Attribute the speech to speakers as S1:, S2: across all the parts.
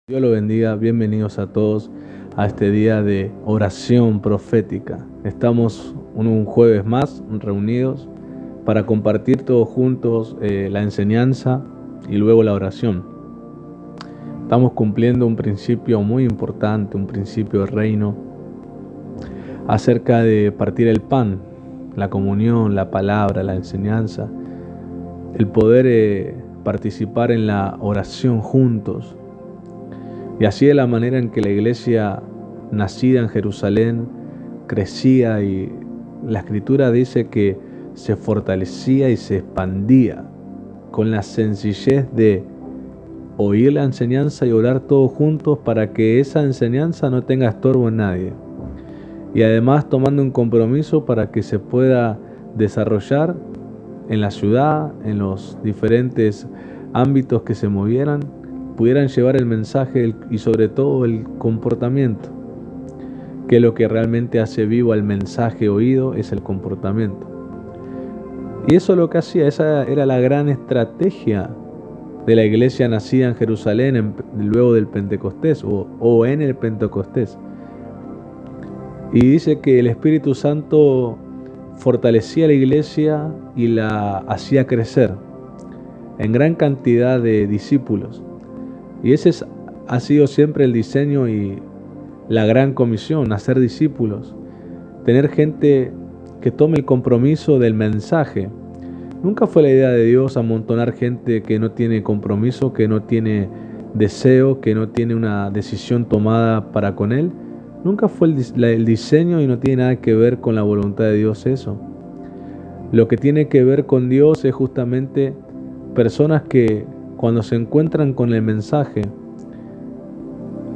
S1: Dios lo bendiga, bienvenidos a todos a este día de oración profética. Estamos un jueves más reunidos para compartir todos juntos la enseñanza y luego la oración. Estamos cumpliendo un principio muy importante, un principio del reino, acerca de partir el pan, la comunión, la palabra, la enseñanza, el poder participar en la oración juntos. Y así es la manera en que la iglesia nacida en Jerusalén crecía, y la escritura dice que se fortalecía y se expandía con la sencillez de oír la enseñanza y orar todos juntos para que esa enseñanza no tenga estorbo en nadie. Y además tomando un compromiso para que se pueda desarrollar en la ciudad, en los diferentes ámbitos que se movieran, pudieran llevar el mensaje y sobre todo el comportamiento, que lo que realmente hace vivo al mensaje oído es el comportamiento. Y eso es lo que hacía, esa era la gran estrategia de la iglesia nacida en Jerusalén luego del Pentecostés o en el Pentecostés. Y dice que el Espíritu Santo fortalecía la iglesia y la hacía crecer en gran cantidad de discípulos. Y ese ha sido siempre el diseño y la gran comisión, hacer discípulos, tener gente que tome el compromiso del mensaje. Nunca fue la idea de Dios amontonar gente que no tiene compromiso, que no tiene deseo, que no tiene una decisión tomada para con Él. Nunca fue el diseño, y no tiene nada que ver con la voluntad de Dios eso. Lo que tiene que ver con Dios es justamente personas que cuando se encuentran con el mensaje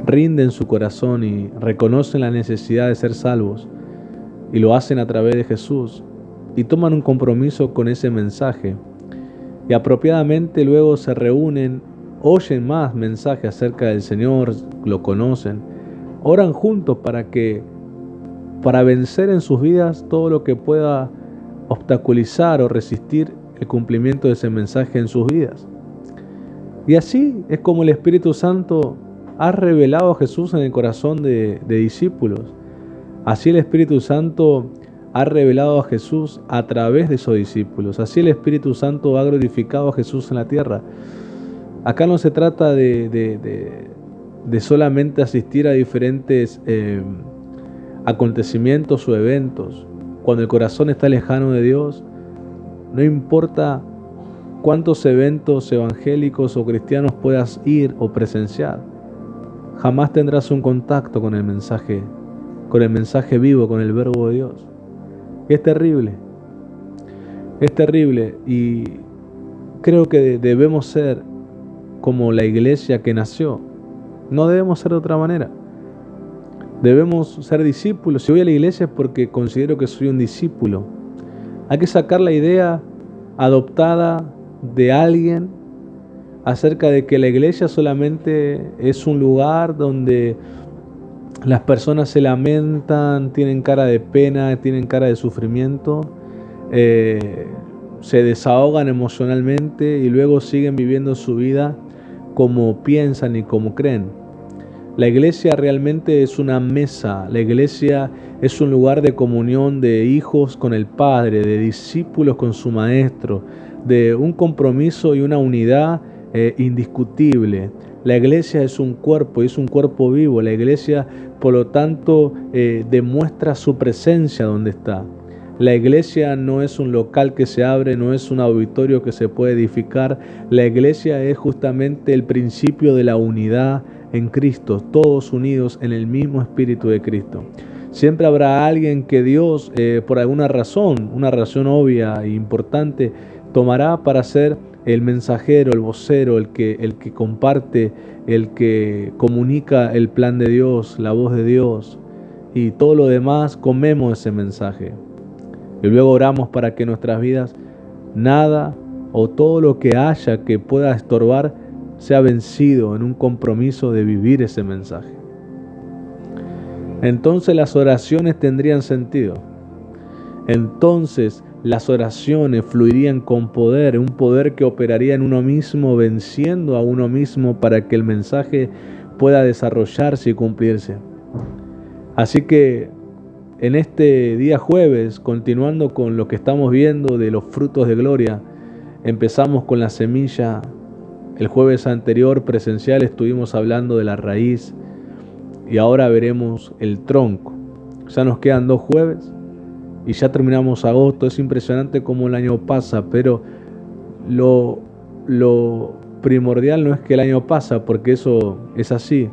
S1: rinden su corazón y reconocen la necesidad de ser salvos, y lo hacen a través de Jesús y toman un compromiso con ese mensaje, y apropiadamente luego se reúnen, oyen más mensajes acerca del Señor, lo conocen, oran juntos para vencer en sus vidas todo lo que pueda obstaculizar o resistir el cumplimiento de ese mensaje en sus vidas. Y así es como el Espíritu Santo ha revelado a Jesús en el corazón de discípulos. Así el Espíritu Santo ha revelado a Jesús a través de esos discípulos. Así el Espíritu Santo ha glorificado a Jesús en la tierra. Acá no se trata de solamente asistir a diferentes acontecimientos o eventos. Cuando el corazón está lejano de Dios, no importa cuántos eventos evangélicos o cristianos puedas ir o presenciar, jamás tendrás un contacto con el mensaje vivo, con el verbo de Dios. Es terrible, y creo que debemos ser como la iglesia que nació. No debemos ser de otra manera. Debemos ser discípulos. Si voy a la iglesia es porque considero que soy un discípulo. Hay que sacar la idea adoptada de alguien acerca de que la iglesia solamente es un lugar donde las personas se lamentan, tienen cara de pena, tienen cara de sufrimiento, se desahogan emocionalmente y luego siguen viviendo su vida como piensan y como creen. La iglesia realmente es una mesa, la iglesia es un lugar de comunión de hijos con el Padre, de discípulos con su Maestro, de un compromiso y una unidad indiscutible. La iglesia es un cuerpo, es un cuerpo vivo. La iglesia, por lo tanto, demuestra su presencia donde está. La iglesia no es un local que se abre, no es un auditorio que se puede edificar. La iglesia es justamente el principio de la unidad en Cristo, todos unidos en el mismo Espíritu de Cristo. Siempre habrá alguien que Dios, por alguna razón, una razón obvia e importante, tomará para ser el mensajero, el vocero, el que comparte, el que comunica el plan de Dios, la voz de Dios, y todo lo demás comemos ese mensaje. Y luego oramos para que en nuestras vidas nada o todo lo que haya que pueda estorbar sea vencido en un compromiso de vivir ese mensaje. Entonces las oraciones tendrían sentido. Entonces las oraciones fluirían con poder, un poder que operaría en uno mismo, venciendo a uno mismo para que el mensaje pueda desarrollarse y cumplirse. Así que en este día jueves, continuando con lo que estamos viendo de los frutos de gloria, empezamos con la semilla. El jueves anterior presencial estuvimos hablando de la raíz y ahora veremos el tronco. Ya nos quedan 2 jueves y ya terminamos agosto. Es impresionante cómo el año pasa, pero lo primordial no es que el año pasa, porque eso es así.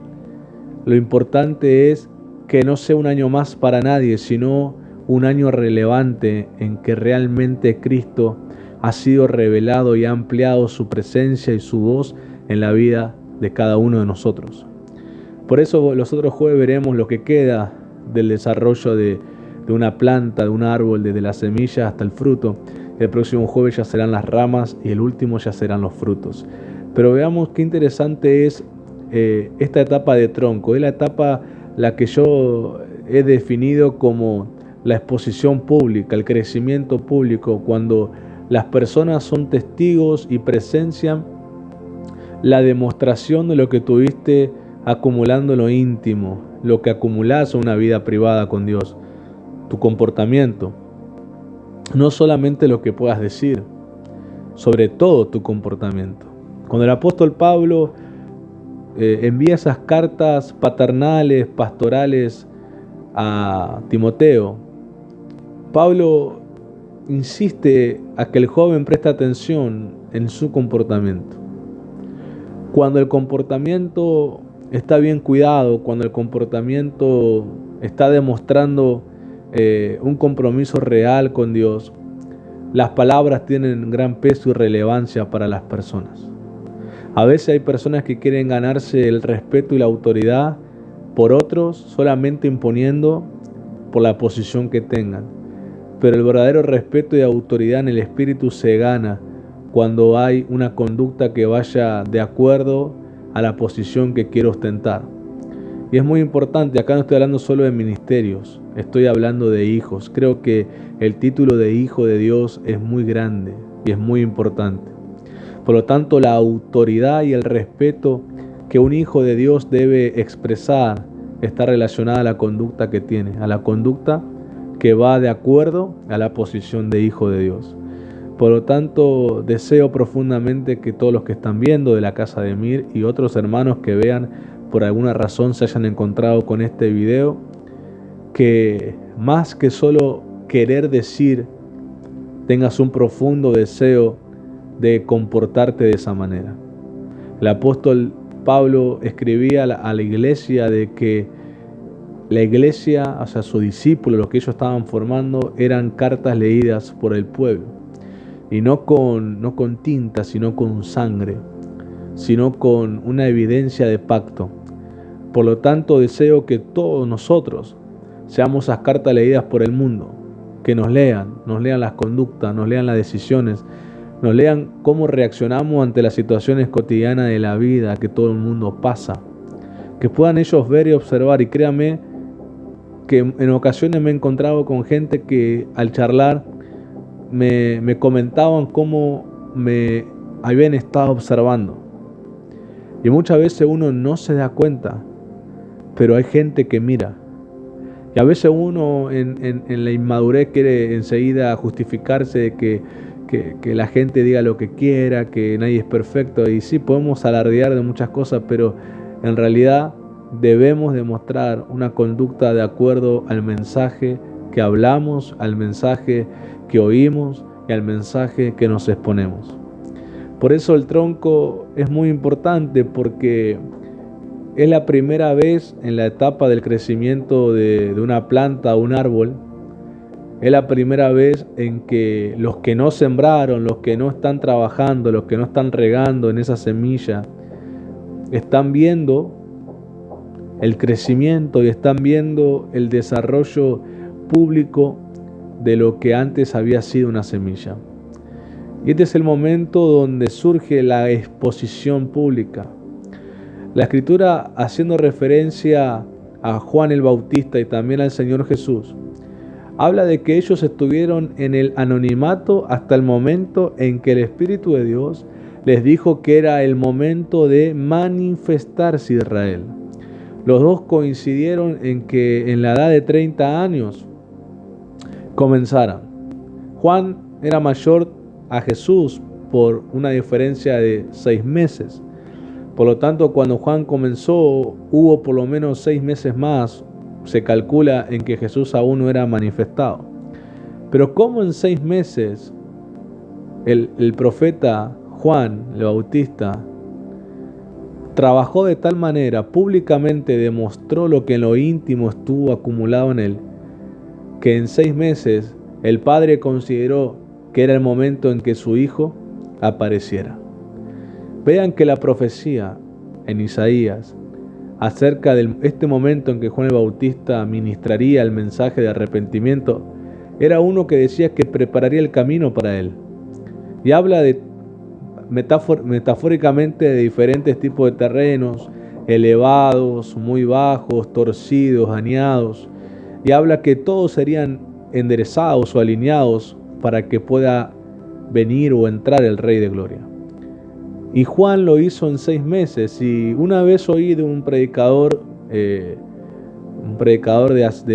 S1: Lo importante es que no sea un año más para nadie, sino un año relevante en que realmente Cristo ha sido revelado y ha ampliado su presencia y su voz en la vida de cada uno de nosotros. Por eso los otros jueves veremos lo que queda del desarrollo de una planta, de un árbol, desde la semilla hasta el fruto. El próximo jueves ya serán las ramas y el último ya serán los frutos. Pero veamos qué interesante es esta etapa de tronco. Es la etapa la que yo he definido como la exposición pública, el crecimiento público, cuando las personas son testigos y presencian la demostración de lo que tuviste acumulando en lo íntimo, lo que acumulas en una vida privada con Dios, tu comportamiento, no solamente lo que puedas decir, sobre todo tu comportamiento. Cuando el apóstol Pablo envía esas cartas paternales, pastorales a Timoteo, Pablo insiste a que el joven preste atención en su comportamiento. Cuando el comportamiento está bien cuidado, cuando el comportamiento está demostrando un compromiso real con Dios, las palabras tienen gran peso y relevancia para las personas. A veces hay personas que quieren ganarse el respeto y la autoridad por otros solamente imponiendo por la posición que tengan. Pero el verdadero respeto y autoridad en el espíritu se gana cuando hay una conducta que vaya de acuerdo a la posición que quiero ostentar. Y es muy importante, acá no estoy hablando solo de ministerios, estoy hablando de hijos. Creo que el título de hijo de Dios es muy grande y es muy importante. Por lo tanto, la autoridad y el respeto que un hijo de Dios debe expresar está relacionada a la conducta que tiene, a la conducta que va de acuerdo a la posición de hijo de Dios. Por lo tanto, deseo profundamente que todos los que están viendo de la casa de Mir y otros hermanos que vean por alguna razón se hayan encontrado con este video, que más que solo querer decir, tengas un profundo deseo de comportarte de esa manera. El apóstol Pablo escribía a la iglesia de que la iglesia, o sea, sus discípulos, los que ellos estaban formando, eran cartas leídas por el pueblo. Y no con tinta, sino con sangre, sino con una evidencia de pacto. Por lo tanto, deseo que todos nosotros seamos esas cartas leídas por el mundo, que nos lean las conductas, nos lean las decisiones, nos lean cómo reaccionamos ante las situaciones cotidianas de la vida que todo el mundo pasa. Que puedan ellos ver y observar. Y créanme que en ocasiones me he encontrado con gente que al charlar me comentaban cómo me habían estado observando. Y muchas veces uno no se da cuenta, pero hay gente que mira. Y a veces uno en la inmadurez quiere enseguida justificarse de que la gente diga lo que quiera, que nadie es perfecto. Y sí, podemos alardear de muchas cosas, pero en realidad debemos demostrar una conducta de acuerdo al mensaje que hablamos, al mensaje que oímos y al mensaje que nos exponemos. Por eso el tronco es muy importante, porque es la primera vez en la etapa del crecimiento de una planta o un árbol. Es la primera vez en que los que no sembraron, los que no están trabajando, los que no están regando en esa semilla, están viendo el crecimiento y están viendo el desarrollo público de lo que antes había sido una semilla. Y este es el momento donde surge la exposición pública. La Escritura, haciendo referencia a Juan el Bautista y también al Señor Jesús, habla de que ellos estuvieron en el anonimato hasta el momento en que el Espíritu de Dios les dijo que era el momento de manifestarse Israel. Los dos coincidieron en que en la edad de 30 años comenzaran. Juan era mayor a Jesús por una diferencia de 6 meses. Por lo tanto, cuando Juan comenzó, hubo por lo menos 6 meses más. Se calcula en que Jesús aún no era manifestado. Pero ¿cómo en 6 meses el profeta Juan el Bautista trabajó de tal manera, públicamente demostró lo que en lo íntimo estuvo acumulado en él, que en 6 meses el Padre consideró que era el momento en que su Hijo apareciera? Vean que la profecía en Isaías acerca de este momento en que Juan el Bautista ministraría el mensaje de arrepentimiento era uno que decía que prepararía el camino para él. Y habla de metafóricamente de diferentes tipos de terrenos, elevados, muy bajos, torcidos, dañados, y habla que todos serían enderezados o alineados para que pueda venir o entrar el Rey de Gloria. Y Juan lo hizo en 6 meses. Y una vez oí de un predicador de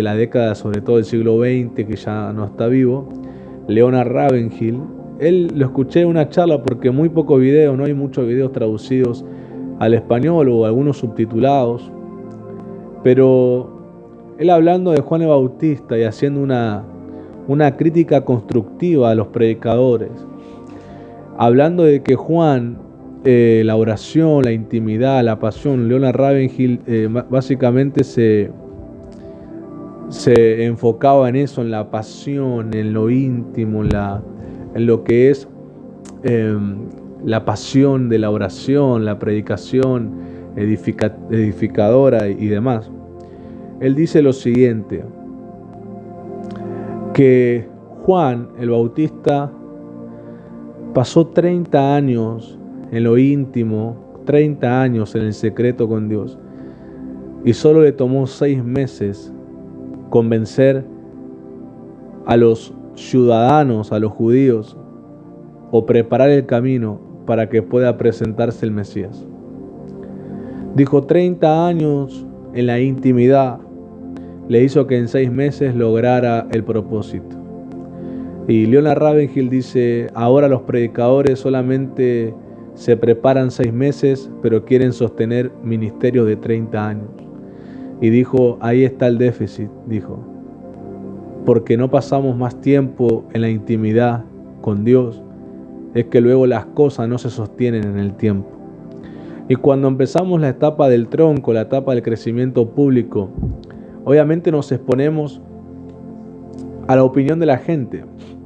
S1: la década, sobre todo del siglo XX, que ya no está vivo, Leonard Ravenhill. Él lo escuché en una charla porque muy pocos videos, no hay muchos videos traducidos al español o algunos subtitulados. Pero él hablando de Juan el Bautista y haciendo una crítica constructiva a los predicadores, hablando de que Juan, la oración, la intimidad, la pasión, Leonard Ravenhill básicamente se enfocaba en eso, en la pasión, en lo íntimo, en lo que es la pasión de la oración, la predicación edificadora y demás. Él dice lo siguiente, que Juan el Bautista pasó 30 años en lo íntimo, 30 años en el secreto con Dios, y solo le tomó 6 meses convencer a los ciudadanos, a los judíos, o preparar el camino para que pueda presentarse el Mesías. Dijo, 30 años en la intimidad le hizo que en 6 meses lograra el propósito. Y Leonard Ravenhill dice, ahora los predicadores solamente se preparan 6 meses, pero quieren sostener ministerios de 30 años. Y dijo, ahí está el déficit, dijo, porque no pasamos más tiempo en la intimidad con Dios, es que luego las cosas no se sostienen en el tiempo. Y cuando empezamos la etapa del tronco, la etapa del crecimiento público, obviamente nos exponemos a la opinión de la gente.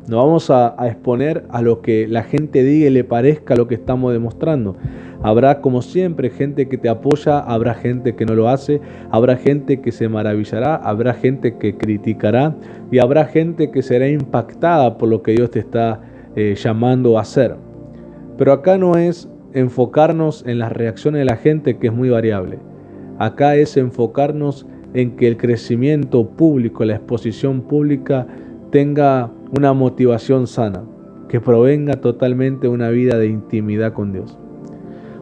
S1: Nos vamos a exponer a lo que la gente diga y le parezca lo que estamos demostrando. Habrá, como siempre, gente que te apoya, habrá gente que no lo hace, habrá gente que se maravillará, habrá gente que criticará y habrá gente que será impactada por lo que Dios te está llamando a hacer. Pero acá no es enfocarnos en las reacciones de la gente, que es muy variable. Acá es enfocarnos en que el crecimiento público, la exposición pública tenga una motivación sana, que provenga totalmente de una vida de intimidad con Dios.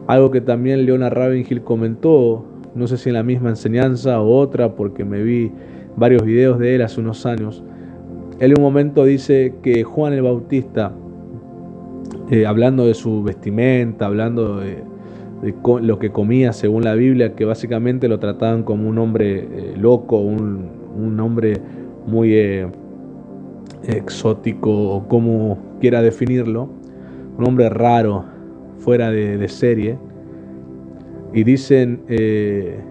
S1: Algo que también Leonard Ravenhill comentó, no sé si en la misma enseñanza o otra, porque me vi varios videos de él hace unos años. Él en un momento dice que Juan el Bautista, hablando de su vestimenta, hablando de lo que comía según la Biblia, que básicamente lo trataban como un hombre loco, un hombre muy exótico, o como quiera definirlo, un hombre raro, fuera de serie. Y dicen que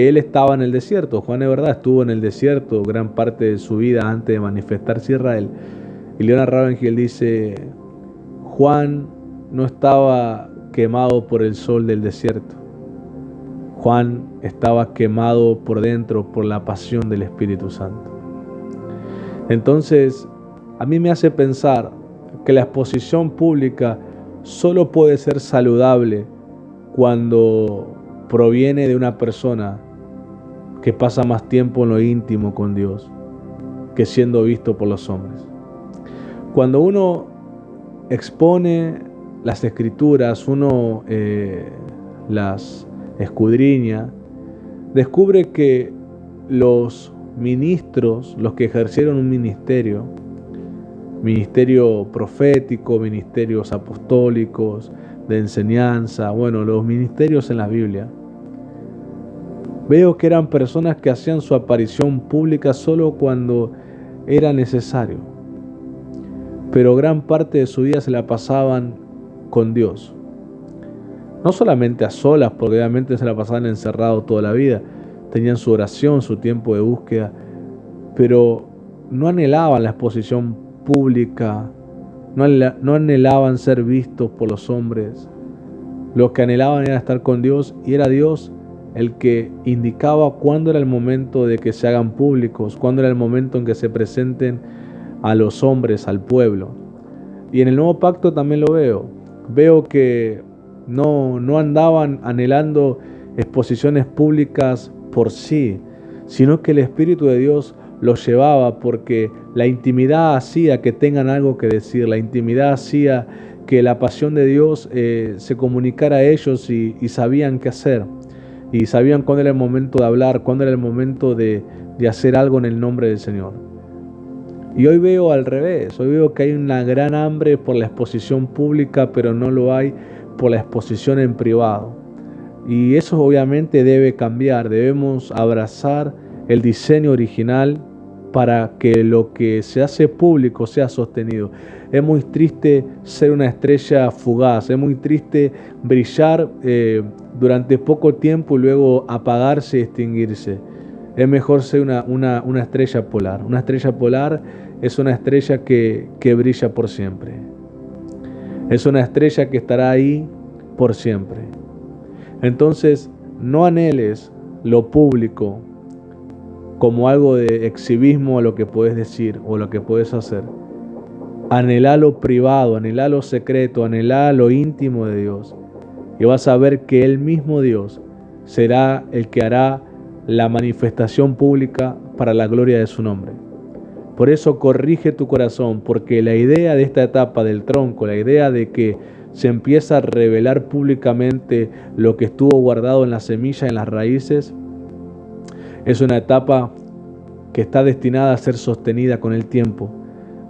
S1: él estaba en el desierto. Juan de verdad estuvo en el desierto gran parte de su vida antes de manifestarse Israel. Y Leonard Ravenhill dice, Juan no estaba quemado por el sol del desierto. Juan estaba quemado por dentro por la pasión del Espíritu Santo. Entonces, a mí me hace pensar que la exposición pública solo puede ser saludable cuando proviene de una persona que pasa más tiempo en lo íntimo con Dios, que siendo visto por los hombres. Cuando uno expone las Escrituras, uno las escudriña, descubre que los ministros, los que ejercieron un ministerio profético, ministerios apostólicos, de enseñanza, los ministerios en la Biblia, veo que eran personas que hacían su aparición pública solo cuando era necesario, pero gran parte de su vida se la pasaban con Dios. No solamente a solas, porque obviamente se la pasaban encerrados toda la vida, tenían su oración, su tiempo de búsqueda, pero no anhelaban la exposición pública, no anhelaban ser vistos por los hombres. Lo que anhelaban era estar con Dios, y era Dios el que indicaba cuándo era el momento de que se hagan públicos, cuándo era el momento en que se presenten a los hombres, al pueblo. Y en el Nuevo Pacto también lo veo que no andaban anhelando exposiciones públicas por sí, sino que el Espíritu de Dios los llevaba, porque la intimidad hacía que tengan algo que decir, la intimidad hacía que la pasión de Dios se comunicara a ellos, y sabían qué hacer, y sabían cuándo era el momento de hablar, cuándo era el momento de hacer algo en el nombre del Señor. Y hoy veo al revés, hoy veo que hay una gran hambre por la exposición pública, pero no lo hay por la exposición en privado. Y eso obviamente debe cambiar, debemos abrazar el diseño original para que lo que se hace público sea sostenido. Es muy triste ser una estrella fugaz, es muy triste brillar durante poco tiempo y luego apagarse y extinguirse. Es mejor ser una estrella polar. Una estrella polar es una estrella que brilla por siempre. Es una estrella que estará ahí por siempre. Entonces, no anheles lo público como algo de exhibismo a lo que puedes decir o lo que puedes hacer. Anhelá lo privado, anhelá lo secreto, anhelá lo íntimo de Dios. Y vas a ver que el mismo Dios será el que hará la manifestación pública para la gloria de su nombre. Por eso corrige tu corazón, porque la idea de esta etapa del tronco, la idea de que se empieza a revelar públicamente lo que estuvo guardado en la semilla, en las raíces, es una etapa que está destinada a ser sostenida con el tiempo,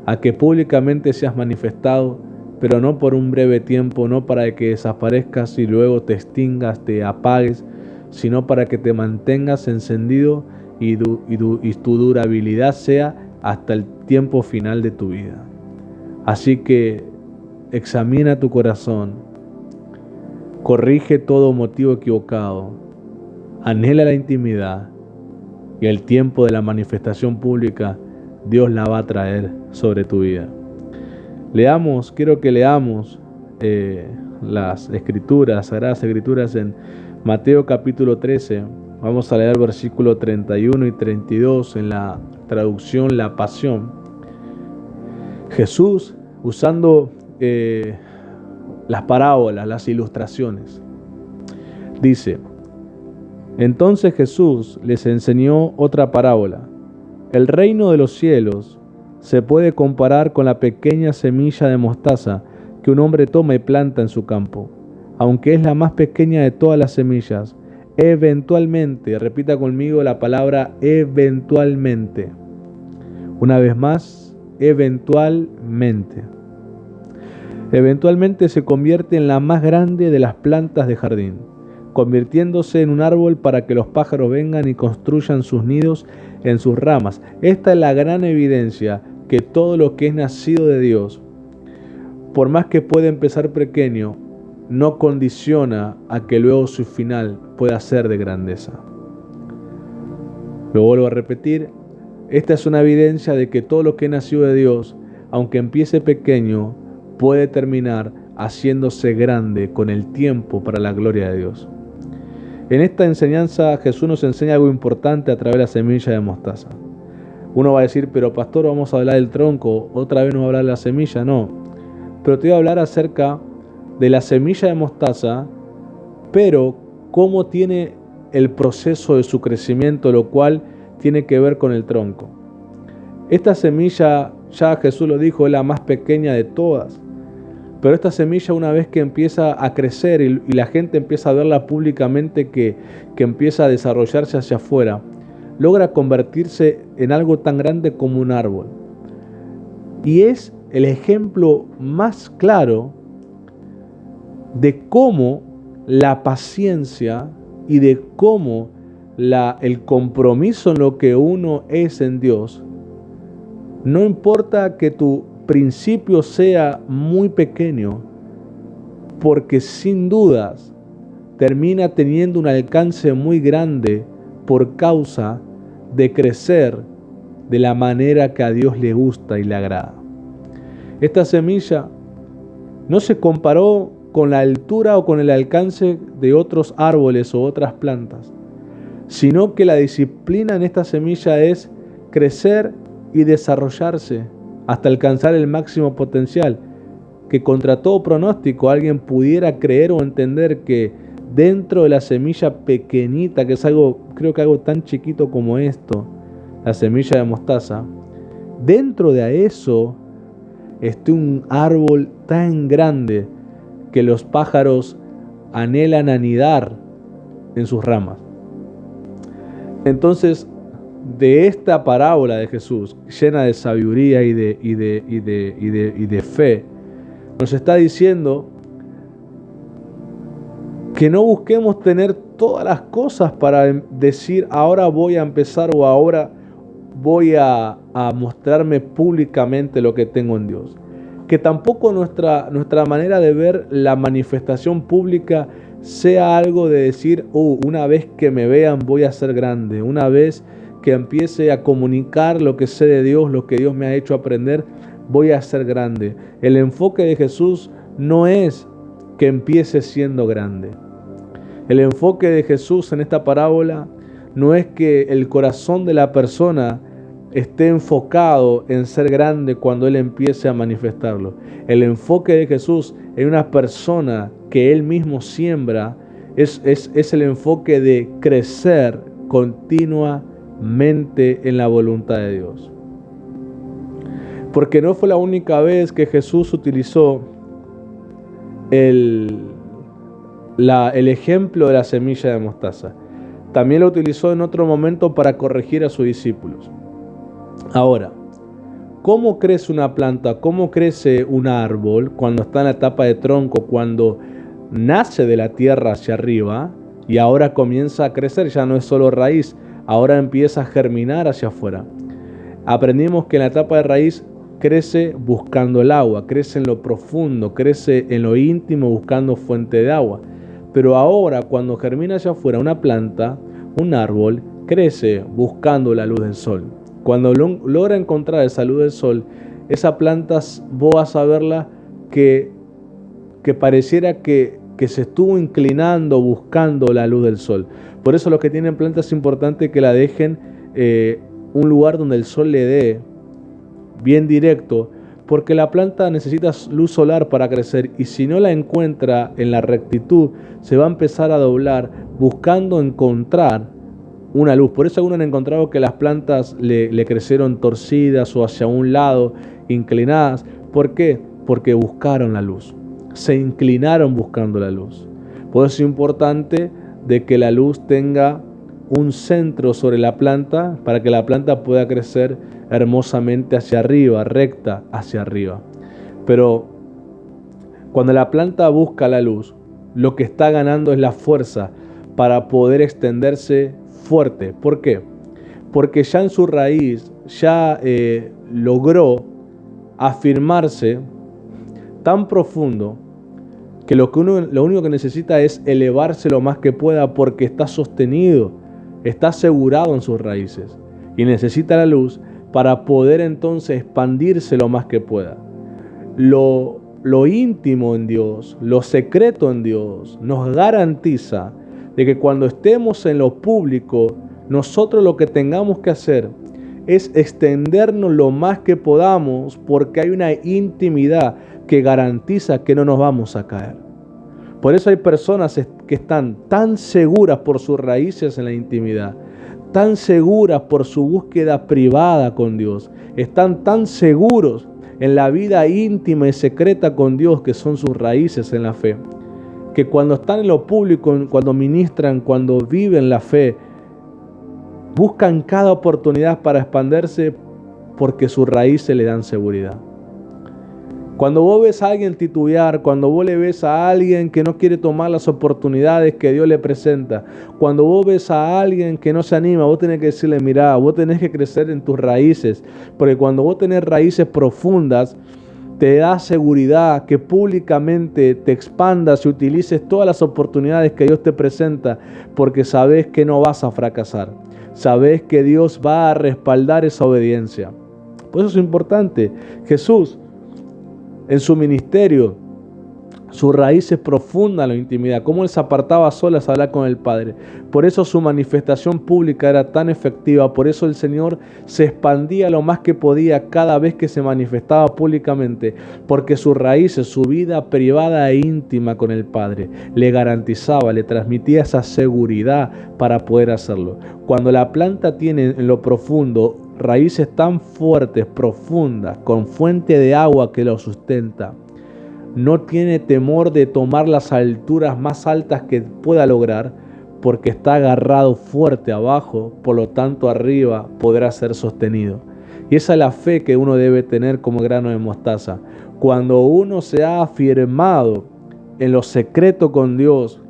S1: a que públicamente seas manifestado, pero no por un breve tiempo, no para que desaparezcas y luego te extingas, te apagues, sino para que te mantengas encendido y tu durabilidad sea hasta el tiempo final de tu vida. Así que examina tu corazón, corrige todo motivo equivocado, anhela la intimidad, y el tiempo de la manifestación pública Dios la va a traer sobre tu vida. Quiero que leamos las Escrituras, las Sagradas Escrituras en Mateo capítulo 13. Vamos a leer versículos 31 y 32 en la traducción La Pasión. Jesús, usando las parábolas, las ilustraciones, dice: entonces Jesús les enseñó otra parábola. El reino de los cielos se puede comparar con la pequeña semilla de mostaza que un hombre toma y planta en su campo. Aunque es la más pequeña de todas las semillas, eventualmente, repita conmigo la palabra eventualmente. Una vez más, eventualmente. Eventualmente se convierte en la más grande de las plantas de jardín, convirtiéndose en un árbol para que los pájaros vengan y construyan sus nidos en sus ramas. Esta es la gran evidencia que todo lo que es nacido de Dios, por más que pueda empezar pequeño, no condiciona a que luego su final pueda ser de grandeza. Lo vuelvo a repetir, esta es una evidencia de que todo lo que es nacido de Dios, aunque empiece pequeño, puede terminar haciéndose grande con el tiempo para la gloria de Dios. En esta enseñanza Jesús nos enseña algo importante a través de la semilla de mostaza. Uno va a decir: pero pastor, vamos a hablar del tronco, otra vez no va a hablar de la semilla. No, pero te voy a hablar acerca de la semilla de mostaza, pero cómo tiene el proceso de su crecimiento, lo cual tiene que ver con el tronco. Esta semilla, ya Jesús lo dijo, es la más pequeña de todas. Pero esta semilla, una vez que empieza a crecer y la gente empieza a verla públicamente, que empieza a desarrollarse hacia afuera, logra convertirse en algo tan grande como un árbol. Y es el ejemplo más claro de cómo la paciencia y de cómo el compromiso en lo que uno es en Dios, no importa que tu principio sea muy pequeño, porque sin dudas termina teniendo un alcance muy grande por causa de crecer de la manera que a Dios le gusta y le agrada. Esta semilla no se comparó con la altura o con el alcance de otros árboles o otras plantas, sino que la disciplina en esta semilla es crecer y desarrollarse hasta alcanzar el máximo potencial, que contra todo pronóstico alguien pudiera creer o entender que dentro de la semilla pequeñita, que es algo, creo que algo tan chiquito como esto, la semilla de mostaza, dentro de eso esté un árbol tan grande que los pájaros anhelan anidar en sus ramas. Entonces, de esta parábola de Jesús, llena de sabiduría y de fe, nos está diciendo que no busquemos tener todas las cosas para decir ahora voy a empezar o ahora voy a mostrarme públicamente lo que tengo en Dios. Que tampoco nuestra manera de ver la manifestación pública sea algo de decir, una vez que me vean voy a ser grande, una vez que empiece a comunicar lo que sé de Dios, lo que Dios me ha hecho aprender, voy a ser grande. El enfoque de Jesús no es que empiece siendo grande. El enfoque de Jesús en esta parábola no es que el corazón de la persona esté enfocado en ser grande cuando Él empiece a manifestarlo. El enfoque de Jesús en una persona que Él mismo siembra es el enfoque de crecer continuamente en la voluntad de Dios. Porque no fue la única vez que Jesús utilizó el ejemplo de la semilla de mostaza. También lo utilizó en otro momento para corregir a sus discípulos. Ahora, ¿cómo crece una planta? ¿Cómo crece un árbol cuando está en la etapa de tronco, cuando nace de la tierra hacia arriba y ahora comienza a crecer? Ya no es solo raíz, ahora empieza a germinar hacia afuera. Aprendimos que en la etapa de raíz crece buscando el agua, crece en lo profundo, crece en lo íntimo buscando fuente de agua. Pero ahora cuando germina hacia afuera una planta, un árbol, crece buscando la luz del sol. Cuando logra encontrar esa luz del sol, esa planta vos vas a verla que pareciera que se estuvo inclinando buscando la luz del sol. Por eso los que tienen plantas es importante que la dejen un lugar donde el sol le dé bien directo, porque la planta necesita luz solar para crecer y si no la encuentra en la rectitud, se va a empezar a doblar buscando encontrar una luz. Por eso algunos han encontrado que las plantas le crecieron torcidas o hacia un lado, inclinadas. ¿Por qué? Porque buscaron la luz. Se inclinaron buscando la luz. Por eso es importante de que la luz tenga un centro sobre la planta para que la planta pueda crecer hermosamente hacia arriba, recta hacia arriba. Pero cuando la planta busca la luz, lo que está ganando es la fuerza para poder extenderse fuerte. ¿Por qué? Porque ya en su raíz ya logró afirmarse tan profundo que lo único que necesita es elevarse lo más que pueda porque está sostenido, está asegurado en sus raíces y necesita la luz para poder entonces expandirse lo más que pueda. Lo íntimo en Dios, lo secreto en Dios nos garantiza de que cuando estemos en lo público, nosotros lo que tengamos que hacer es extendernos lo más que podamos porque hay una intimidad que garantiza que no nos vamos a caer. Por eso hay personas que están tan seguras por sus raíces en la intimidad, tan seguras por su búsqueda privada con Dios, están tan seguros en la vida íntima y secreta con Dios, que son sus raíces en la fe, que cuando están en lo público, cuando ministran, cuando viven la fe, buscan cada oportunidad para expandirse porque sus raíces le dan seguridad. Cuando vos ves a alguien titubear, cuando vos le ves a alguien que no quiere tomar las oportunidades que Dios le presenta, cuando vos ves a alguien que no se anima, vos tenés que decirle, mirá, vos tenés que crecer en tus raíces, porque cuando vos tenés raíces profundas, te da seguridad que públicamente te expandas y utilices todas las oportunidades que Dios te presenta, porque sabes que no vas a fracasar, sabes que Dios va a respaldar esa obediencia. Por eso es importante. Jesús, en su ministerio, sus raíces profundas en la intimidad, cómo Él se apartaba a solas a hablar con el Padre. Por eso su manifestación pública era tan efectiva, por eso el Señor se expandía lo más que podía cada vez que se manifestaba públicamente, porque sus raíces, su vida privada e íntima con el Padre, le garantizaba, le transmitía esa seguridad para poder hacerlo. Cuando la planta tiene en lo profundo raíces tan fuertes, profundas, con fuente de agua que lo sustenta, no tiene temor de tomar las alturas más altas que pueda lograr, porque está agarrado fuerte abajo, por lo tanto arriba podrá ser sostenido. Y esa es la fe que uno debe tener como grano de mostaza. Cuando uno se ha afirmado en lo secreto con Dios,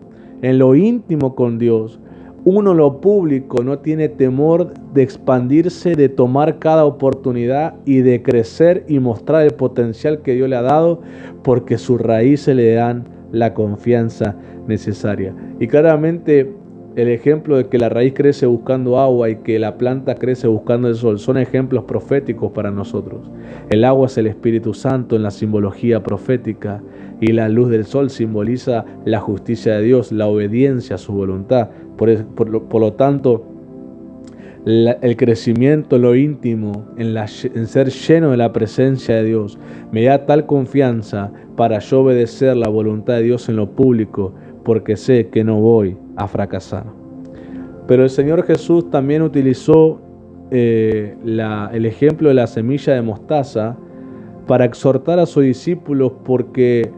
S1: en lo íntimo con Dios, uno en lo público no tiene temor de expandirse, de tomar cada oportunidad y de crecer y mostrar el potencial que Dios le ha dado, porque sus raíces le dan la confianza necesaria. Y claramente el ejemplo de que la raíz crece buscando agua y que la planta crece buscando el sol son ejemplos proféticos para nosotros. El agua es el Espíritu Santo en la simbología profética, y la luz del sol simboliza la justicia de Dios, la obediencia a su voluntad. Por lo tanto, el crecimiento en lo íntimo, en ser lleno de la presencia de Dios, me da tal confianza para yo obedecer la voluntad de Dios en lo público, porque sé que no voy a fracasar. Pero el Señor Jesús también utilizó el ejemplo de la semilla de mostaza para exhortar a sus discípulos, porque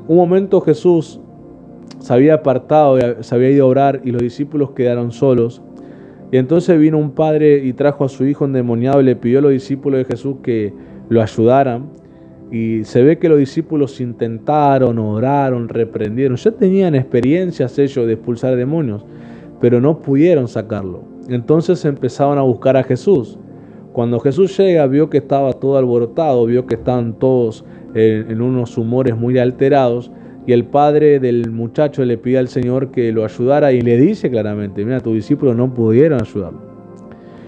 S1: un momento Jesús se había apartado, se había ido a orar y los discípulos quedaron solos. Y entonces vino un padre y trajo a su hijo endemoniado y le pidió a los discípulos de Jesús que lo ayudaran. Y se ve que los discípulos intentaron, oraron, reprendieron. Ya tenían experiencias ellos de expulsar demonios, pero no pudieron sacarlo. Entonces empezaron a buscar a Jesús. Cuando Jesús llega, vio que estaba todo alborotado, vio que estaban todos en unos humores muy alterados, y el padre del muchacho le pide al Señor que lo ayudara y le dice claramente, mira, tus discípulos no pudieron ayudarlo.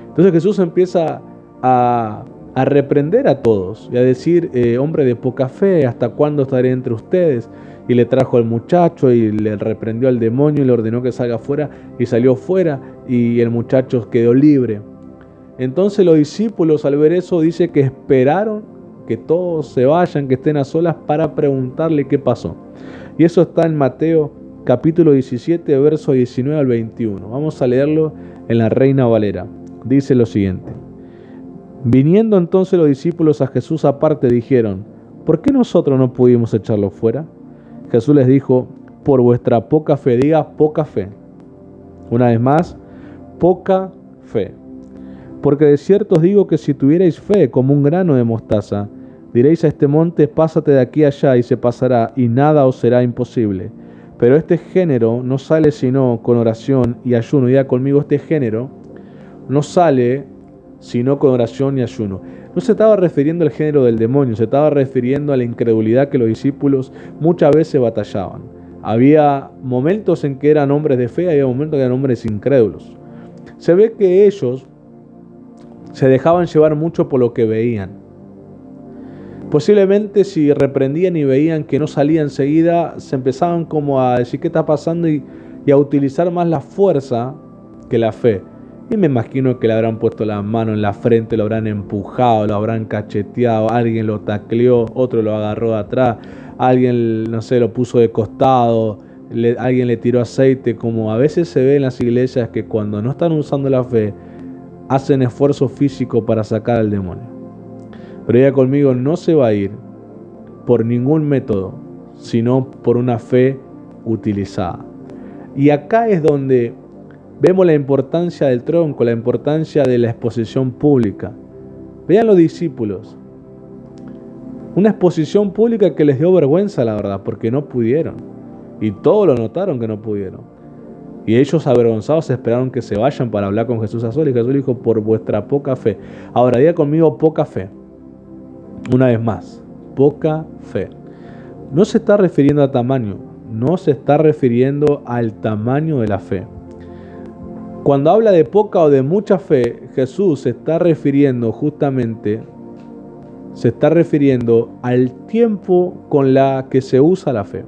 S1: Entonces Jesús empieza a reprender a todos y a decir, hombre de poca fe, ¿hasta cuándo estaré entre ustedes? Y le trajo al muchacho y le reprendió al demonio y le ordenó que salga fuera, y salió fuera y el muchacho quedó libre. Entonces los discípulos, al ver eso, dice que esperaron que todos se vayan, que estén a solas, para preguntarle qué pasó. Y eso está en Mateo capítulo 17, verso 19 al 21. Vamos a leerlo en la Reina Valera. Dice lo siguiente: viniendo entonces los discípulos a Jesús aparte, dijeron, ¿por qué nosotros no pudimos echarlo fuera? Jesús les dijo, por vuestra poca fe. Diga, poca fe. Una vez más, poca fe. Porque de cierto os digo que si tuvierais fe como un grano de mostaza, diréis a este monte, pásate de aquí allá, y se pasará, y nada os será imposible. Pero este género no sale sino con oración y ayuno. Diga conmigo, este género no sale sino con oración y ayuno. No se estaba refiriendo al género del demonio, se estaba refiriendo a la incredulidad que los discípulos muchas veces batallaban. Había momentos en que eran hombres de fe, había momentos en que eran hombres incrédulos. Se ve que ellos se dejaban llevar mucho por lo que veían. Posiblemente si reprendían y veían que no salía enseguida, se empezaban como a decir qué está pasando y a utilizar más la fuerza que la fe. Y me imagino que le habrán puesto la mano en la frente, lo habrán empujado, lo habrán cacheteado, alguien lo tacleó, otro lo agarró de atrás, alguien, no sé, lo puso de costado, alguien le tiró aceite, como a veces se ve en las iglesias que cuando no están usando la fe, hacen esfuerzo físico para sacar al demonio. Pero ella conmigo no se va a ir por ningún método, sino por una fe utilizada. Y acá es donde vemos la importancia del tronco, la importancia de la exposición pública. Vean los discípulos. Una exposición pública que les dio vergüenza, la verdad, porque no pudieron. Y todos lo notaron que no pudieron. Y ellos avergonzados esperaron que se vayan para hablar con Jesús a solas. Y Jesús dijo, por vuestra poca fe. Ahora, diga conmigo, poca fe. Una vez más, poca fe. No se está refiriendo a tamaño, no se está refiriendo al tamaño de la fe. Cuando habla de poca o de mucha fe, Jesús se está refiriendo al tiempo con la que se usa la fe.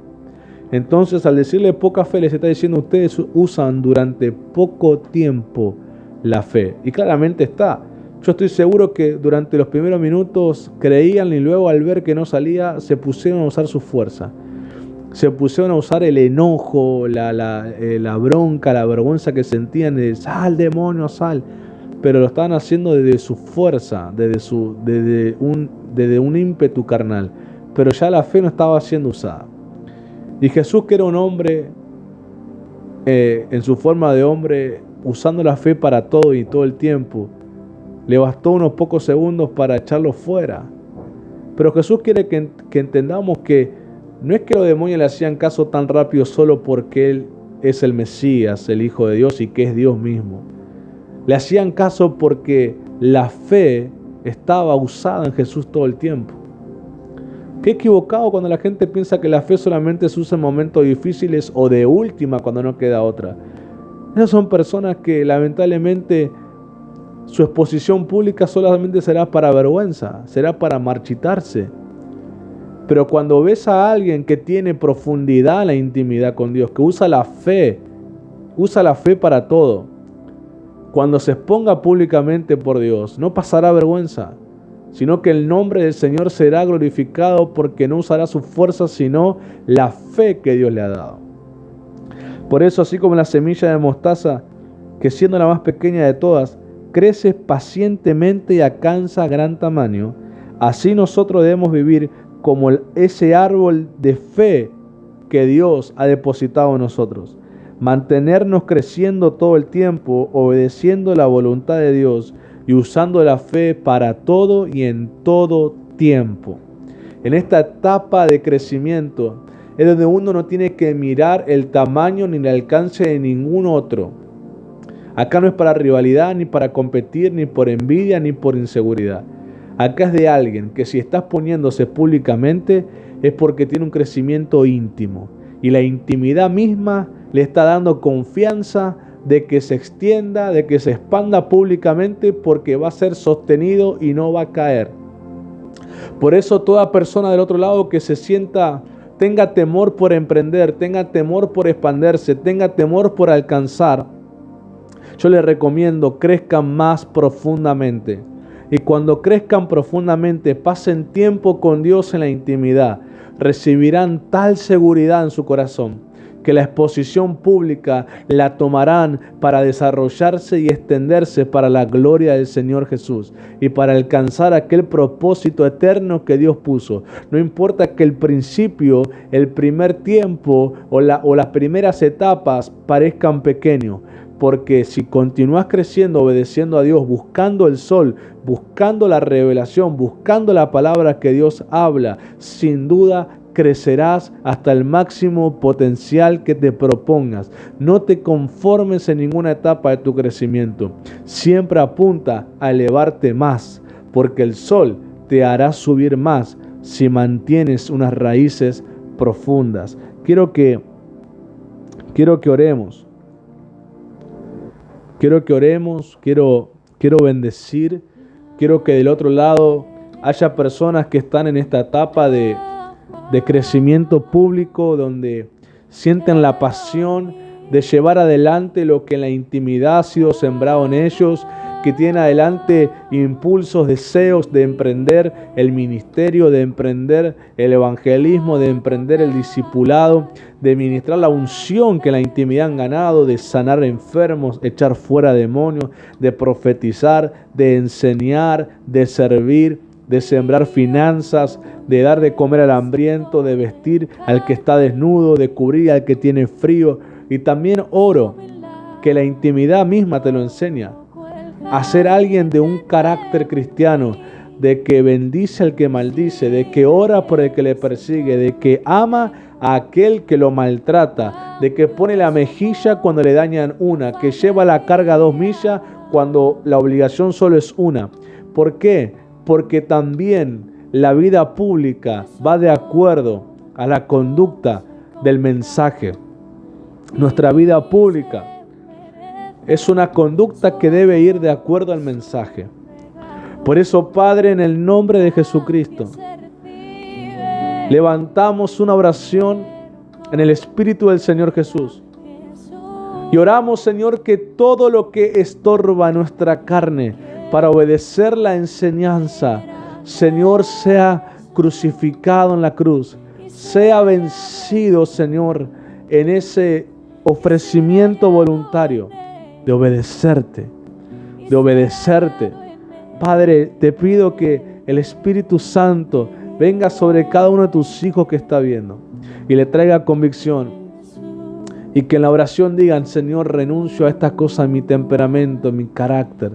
S1: Entonces, al decirle poca fe, les está diciendo, ustedes usan durante poco tiempo la fe. Y claramente está. Yo estoy seguro que durante los primeros minutos creían y luego al ver que no salía, se pusieron a usar su fuerza. Se pusieron a usar el enojo, la bronca, la vergüenza que sentían de sal, demonio, sal. Pero lo estaban haciendo desde su fuerza, desde un ímpetu carnal. Pero ya la fe no estaba siendo usada. Y Jesús, que era un hombre, en su forma de hombre, usando la fe para todo y todo el tiempo, le bastó unos pocos segundos para echarlo fuera. Pero Jesús quiere que entendamos que no es que los demonios le hacían caso tan rápido solo porque Él es el Mesías, el Hijo de Dios y que es Dios mismo. Le hacían caso porque la fe estaba usada en Jesús todo el tiempo. Qué equivocado cuando la gente piensa que la fe solamente se usa en momentos difíciles o de última cuando no queda otra. Esas son personas que lamentablemente su exposición pública solamente será para vergüenza, será para marchitarse. Pero cuando ves a alguien que tiene profundidad en la intimidad con Dios, que usa la fe para todo, cuando se exponga públicamente por Dios, no pasará vergüenza, sino que el nombre del Señor será glorificado porque no usará su fuerza, sino la fe que Dios le ha dado. Por eso, así como la semilla de mostaza, que siendo la más pequeña de todas, crece pacientemente y alcanza gran tamaño, así nosotros debemos vivir como ese árbol de fe que Dios ha depositado en nosotros. Mantenernos creciendo todo el tiempo, obedeciendo la voluntad de Dios y usando la fe para todo y en todo tiempo. En esta etapa de crecimiento es donde uno no tiene que mirar el tamaño ni el alcance de ningún otro. Acá no es para rivalidad, ni para competir, ni por envidia, ni por inseguridad. Acá es de alguien que si está poniéndose públicamente es porque tiene un crecimiento íntimo. Y la intimidad misma le está dando confianza de que se extienda, de que se expanda públicamente porque va a ser sostenido y no va a caer. Por eso toda persona del otro lado que se sienta, tenga temor por emprender, tenga temor por expandirse, tenga temor por alcanzar, yo les recomiendo crezcan más profundamente. Y cuando crezcan profundamente, pasen tiempo con Dios en la intimidad, recibirán tal seguridad en su corazón que la exposición pública la tomarán para desarrollarse y extenderse para la gloria del Señor Jesús y para alcanzar aquel propósito eterno que Dios puso. No importa que el principio, el primer tiempo o las primeras etapas parezcan pequeños, porque si continúas creciendo, obedeciendo a Dios, buscando el sol, buscando la revelación, buscando la palabra que Dios habla, sin duda crecerás hasta el máximo potencial que te propongas. No te conformes en ninguna etapa de tu crecimiento. Siempre apunta a elevarte más, porque el sol te hará subir más si mantienes unas raíces profundas. Quiero que oremos. Quiero bendecir. Quiero que del otro lado haya personas que están en esta etapa de crecimiento público, donde sienten la pasión de llevar adelante lo que en la intimidad ha sido sembrado en ellos, que tienen adelante impulsos, deseos de emprender el ministerio, de emprender el evangelismo, de emprender el discipulado, de ministrar la unción que en la intimidad han ganado, de sanar enfermos, echar fuera demonios, de profetizar, de enseñar, de servir, de sembrar finanzas, de dar de comer al hambriento, de vestir al que está desnudo, de cubrir al que tiene frío. Y también oro que la intimidad misma te lo enseña. A ser alguien de un carácter cristiano, de que bendice al que maldice, de que ora por el que le persigue, de que ama a aquel que lo maltrata, de que pone la mejilla cuando le dañan una, que lleva la carga 2 millas cuando la obligación solo es una. ¿Por qué? Porque también la vida pública va de acuerdo a la conducta del mensaje. Nuestra vida pública es una conducta que debe ir de acuerdo al mensaje. Por eso, Padre, en el nombre de Jesucristo, levantamos una oración en el Espíritu del Señor Jesús. Y oramos, Señor, que todo lo que estorba nuestra carne para obedecer la enseñanza, Señor, sea crucificado en la cruz, sea vencido, Señor, en ese ofrecimiento voluntario de obedecerte, de obedecerte. Padre, te pido que el Espíritu Santo venga sobre cada uno de tus hijos que está viendo y le traiga convicción, y que en la oración digan: Señor, renuncio a estas cosas en mi temperamento, en mi carácter.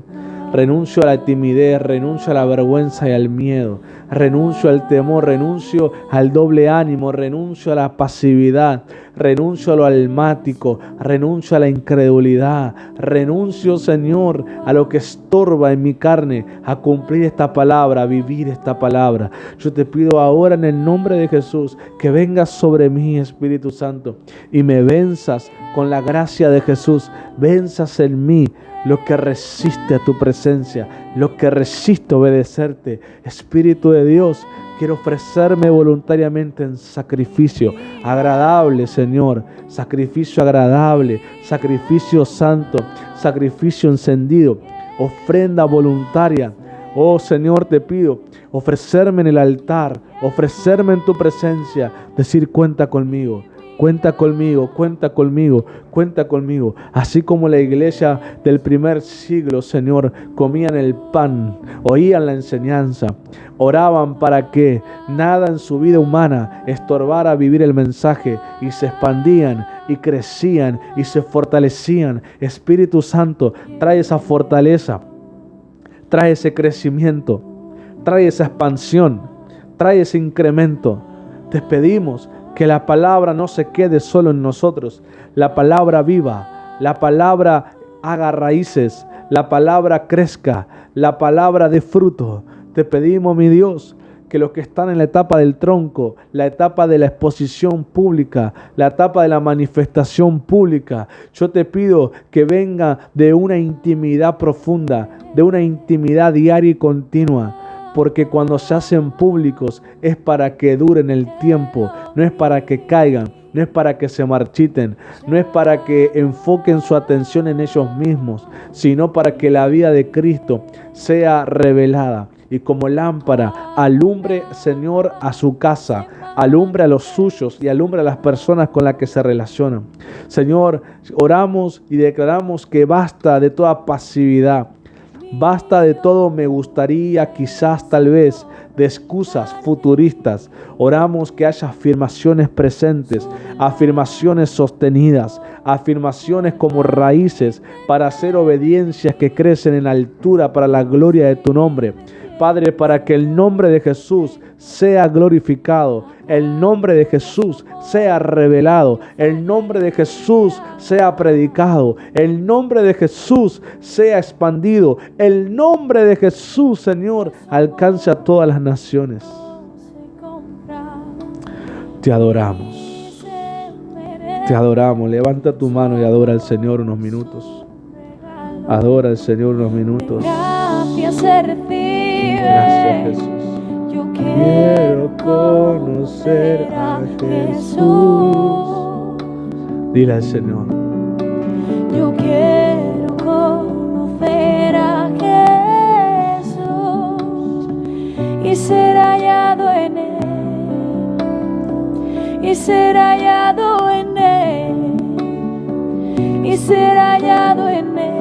S1: Renuncio a la timidez, renuncio a la vergüenza y al miedo, renuncio al temor, renuncio al doble ánimo, renuncio a la pasividad, renuncio a lo almático, renuncio a la incredulidad, renuncio, Señor, a lo que estorba en mi carne, a cumplir esta palabra, a vivir esta palabra. Yo te pido ahora en el nombre de Jesús que vengas sobre mí, Espíritu Santo, y me venzas con la gracia de Jesús, venzas en mí lo que resiste a tu presencia, lo que resiste obedecerte. Espíritu de Dios, quiero ofrecerme voluntariamente en sacrificio agradable, Señor, sacrificio agradable, sacrificio santo, sacrificio encendido, ofrenda voluntaria. Oh Señor, te pido ofrecerme en el altar, ofrecerme en tu presencia, decir: cuenta conmigo. Cuenta conmigo, cuenta conmigo, cuenta conmigo. Así como la iglesia del primer siglo, Señor, comían el pan, oían la enseñanza, oraban para que nada en su vida humana estorbara vivir el mensaje, y se expandían y crecían y se fortalecían. Espíritu Santo, trae esa fortaleza, trae ese crecimiento, trae esa expansión, trae ese incremento. Te pedimos que la palabra no se quede solo en nosotros. La palabra viva, la palabra haga raíces, la palabra crezca, la palabra dé fruto. Te pedimos, mi Dios, que los que están en la etapa del tronco, la etapa de la exposición pública, la etapa de la manifestación pública, yo te pido que venga de una intimidad profunda, de una intimidad diaria y continua. Porque cuando se hacen públicos es para que duren el tiempo, no es para que caigan, no es para que se marchiten, no es para que enfoquen su atención en ellos mismos, sino para que la vida de Cristo sea revelada y como lámpara alumbre, Señor, a su casa, alumbre a los suyos y alumbre a las personas con las que se relacionan. Señor, oramos y declaramos que basta de toda pasividad. Basta de todo me gustaría, quizás, tal vez, de excusas futuristas. Oramos que haya afirmaciones presentes, afirmaciones sostenidas, afirmaciones como raíces para hacer obediencias que crecen en altura para la gloria de tu nombre. Padre, para que el nombre de Jesús sea glorificado, el nombre de Jesús sea revelado, el nombre de Jesús sea predicado, el nombre de Jesús sea expandido, el nombre de Jesús, Señor, alcance a todas las naciones. Te adoramos, te adoramos. Levanta tu mano y adora al Señor unos minutos. Adora al Señor unos minutos. Gracias, Jesús.
S2: Yo quiero conocer a Jesús.
S1: Dile al Señor:
S2: quiero conocer a Jesús y ser hallado en Él, y ser hallado en Él, y ser hallado en Él.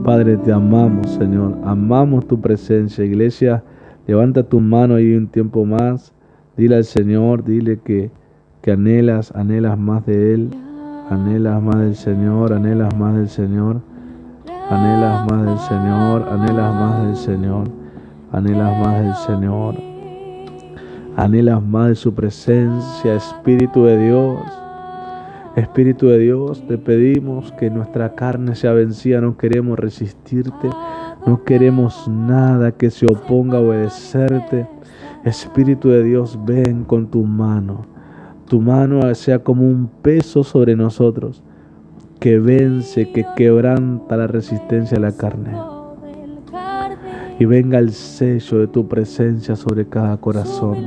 S1: Padre, te amamos, Señor. Amamos tu presencia. Iglesia, levanta tu mano ahí un tiempo más. Dile al Señor, dile que anhelas más de Él. Anhelas más del Señor, anhelas más del Señor. Anhelas más del Señor, anhelas más del Señor. Anhelas más del Señor. Anhelas más de su presencia, Espíritu de Dios. Espíritu de Dios, te pedimos que nuestra carne sea vencida. No queremos resistirte. No queremos nada que se oponga a obedecerte. Espíritu de Dios, ven con tu mano. Tu mano sea como un peso sobre nosotros, que vence, que quebranta la resistencia a la carne. Y venga el sello de tu presencia sobre cada corazón.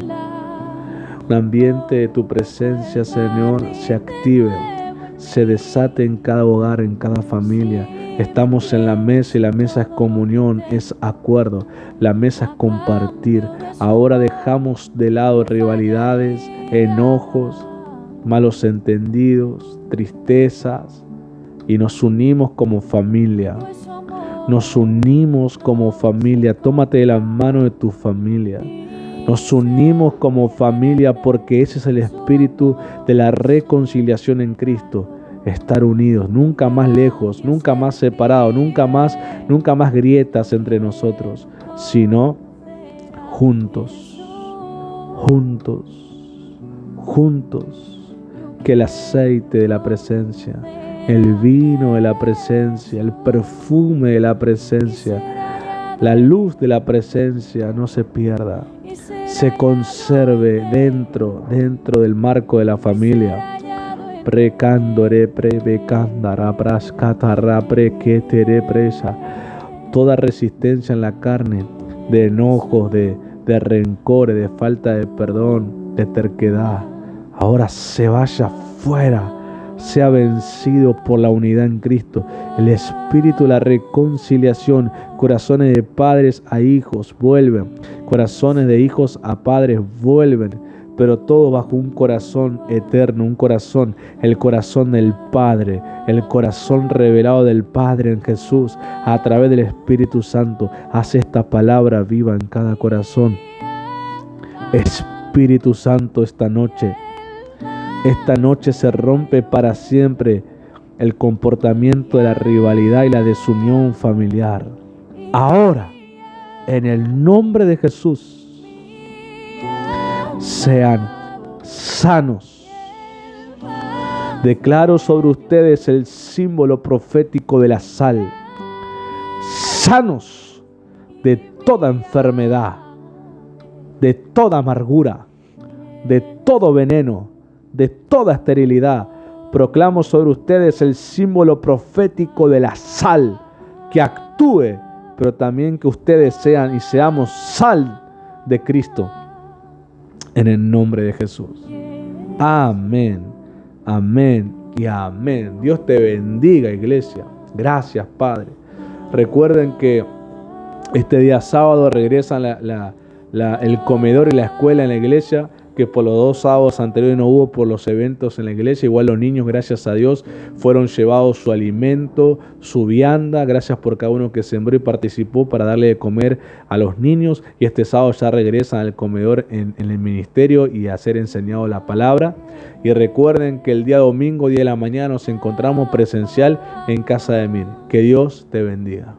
S1: Un ambiente de tu presencia, Señor, se active, se desate en cada hogar, en cada familia. Estamos en la mesa y la mesa es comunión, es acuerdo. La mesa es compartir. Ahora dejamos de lado rivalidades, enojos, malos entendidos, tristezas y nos unimos como familia. Nos unimos como familia. Tómate de la mano de tu familia. Nos unimos como familia porque ese es el espíritu de la reconciliación en Cristo. Estar unidos, nunca más lejos, nunca más separados, nunca más grietas entre nosotros, sino juntos, que el aceite de la presencia, el vino de la presencia, el perfume de la presencia, la luz de la presencia no se pierda, se conserve dentro del marco de la familia. Toda resistencia en la carne, de enojos, de rencores, de falta de perdón, de terquedad, ahora se vaya fuera, sea vencido por la unidad en Cristo. El espíritu de la reconciliación, corazones de padres a hijos vuelven, corazones de hijos a padres vuelven, pero todo bajo un corazón eterno, un corazón, el corazón del Padre, el corazón revelado del Padre en Jesús, a través del Espíritu Santo. Hace esta palabra viva en cada corazón. Espíritu Santo, esta noche se rompe para siempre el comportamiento de la rivalidad y la desunión familiar. Ahora, en el nombre de Jesús, sean sanos, Declaro sobre ustedes el símbolo profético de la sal. Sanos de toda enfermedad, de toda amargura, de todo veneno, de toda esterilidad. Proclamo sobre ustedes el símbolo profético de la sal, que actúe, pero también que ustedes sean y seamos sal de Cristo, en el nombre de Jesús. Amén, amén y amén. Dios te bendiga, iglesia. Gracias, Padre. Recuerden que este día sábado regresan el comedor y la escuela en la iglesia, que por los 2 sábados anteriores no hubo por los eventos en la iglesia. Igual los niños, gracias a Dios, fueron llevados su alimento, su vianda. Gracias por cada uno que sembró y participó para darle de comer a los niños. Y este sábado ya regresan al comedor en el ministerio y a ser enseñado la palabra. Y recuerden que el día domingo, 10 de la mañana, nos encontramos presencial en Casa de Mir. Que Dios te bendiga.